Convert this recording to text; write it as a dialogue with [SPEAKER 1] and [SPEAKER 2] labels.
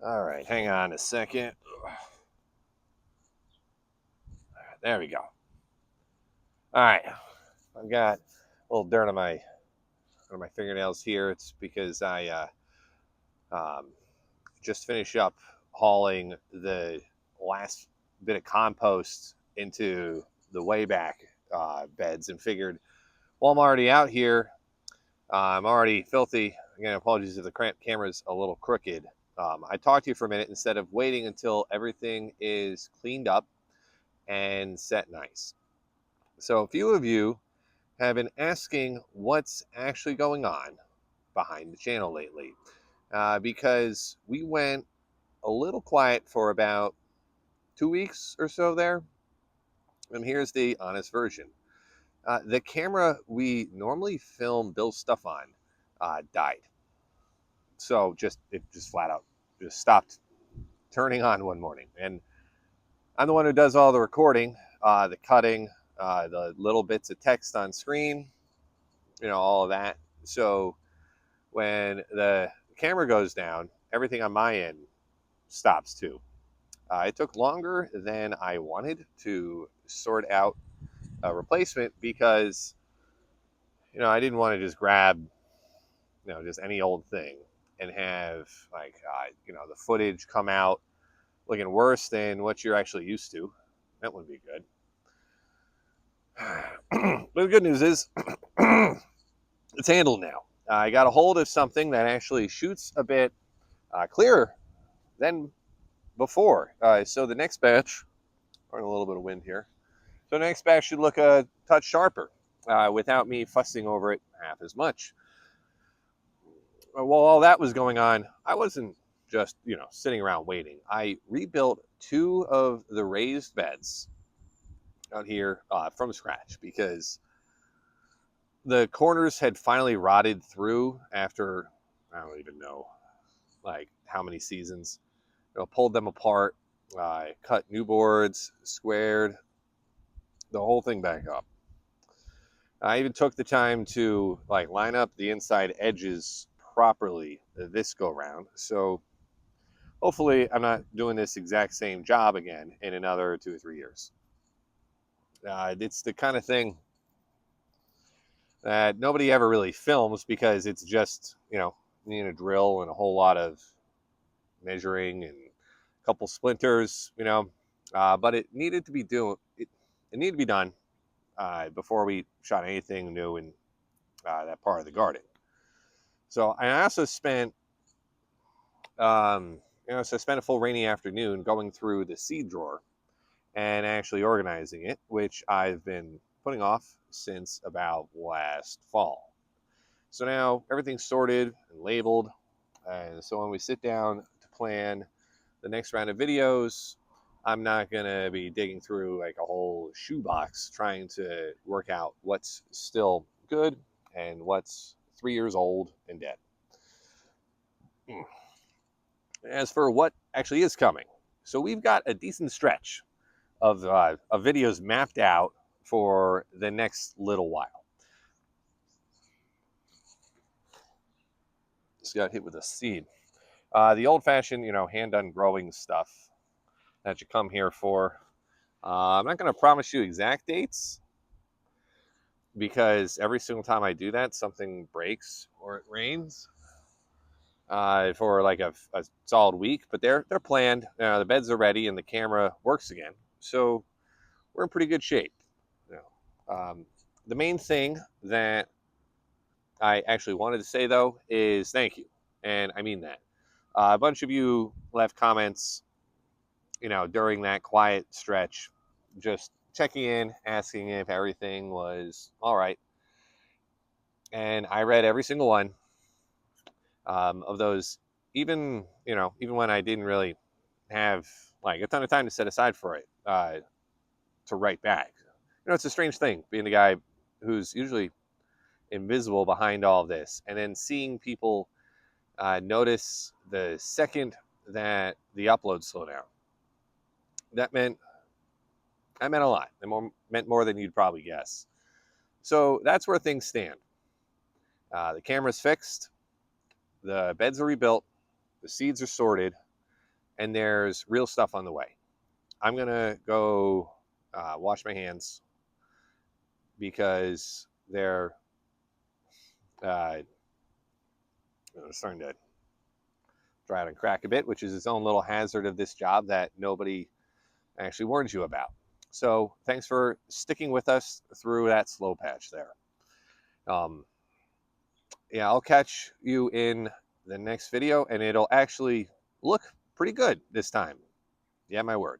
[SPEAKER 1] All right, hang on a second. There we go. All right, I've got a little dirt on my fingernails here. It's because I um, just finished up hauling the last bit of compost into the way back beds and figured, well, I'm already out here. I'm already filthy. Again, apologies if the camera's a little crooked. I talked to you for a minute instead of waiting until everything is cleaned up and set nice. So a few of you have been asking what's actually going on behind the channel lately, because we went a little quiet for about 2 weeks or so there. And here's the honest version. The camera we normally film Bill's stuff on died. So it just flat out just stopped turning on one morning. And I'm the one who does all the recording, the cutting, the little bits of text on screen, all of that. So when the camera goes down, everything on my end stops too. It took longer than I wanted to sort out a replacement because, I didn't want to just grab, just any old thing and have like, the footage come out looking worse than what you're actually used to. That wouldn't be good. But the good news is it's handled now. I got a hold of something that actually shoots a bit clearer than before. So the next batch, or a little bit of wind here. So the next batch should look a touch sharper without me fussing over it half as much. While all that was going on, I wasn't just, sitting around waiting. I rebuilt 2 of the raised beds out here from scratch because the corners had finally rotted through after, I don't even know, like how many seasons. Pulled them apart, cut new boards, squared the whole thing back up. I even took the time to line up the inside edges properly this go round. So hopefully I'm not doing this exact same job again in another 2 or 3 years. It's the kind of thing that nobody ever really films because it's just, needing a drill and a whole lot of measuring and a couple splinters, but it needed to be it needed to be done before we shot anything new in that part of the garden. So I also spent, so I spent a full rainy afternoon going through the seed drawer and actually organizing it, which I've been putting off since about last fall. So now everything's sorted and labeled, and so when we sit down to plan the next round of videos, I'm not going to be digging through like a whole shoebox trying to work out what's still good and what's 3 years old and dead. As for what actually is coming, so we've got a decent stretch of videos mapped out for the next little while. Just got hit with a seed. The old-fashioned, hand-done growing stuff that you come here for. I'm not going to promise you exact dates because every single time I do that, something breaks or it rains for like a solid week. But they're planned. The beds are ready and the camera works again, so we're in pretty good shape. The main thing that I actually wanted to say though is thank you, and I mean that. A bunch of you left comments, during that quiet stretch, just checking in, asking if everything was all right. And I read every single one of those, even when I didn't really have like a ton of time to set aside for it to write back. It's a strange thing being the guy who's usually invisible behind all of this, and then seeing people notice the second that the upload slowed down. That meant a lot. It meant more than you'd probably guess. So that's where things stand. The camera's fixed, the beds are rebuilt, the seeds are sorted, and there's real stuff on the way. I'm gonna go wash my hands because they're starting to dry out and crack a bit, which is its own little hazard of this job that nobody actually warns you about. So thanks for sticking with us through that slow patch there. Yeah, I'll catch you in the next video, and it'll actually look pretty good this time. Yeah, my word.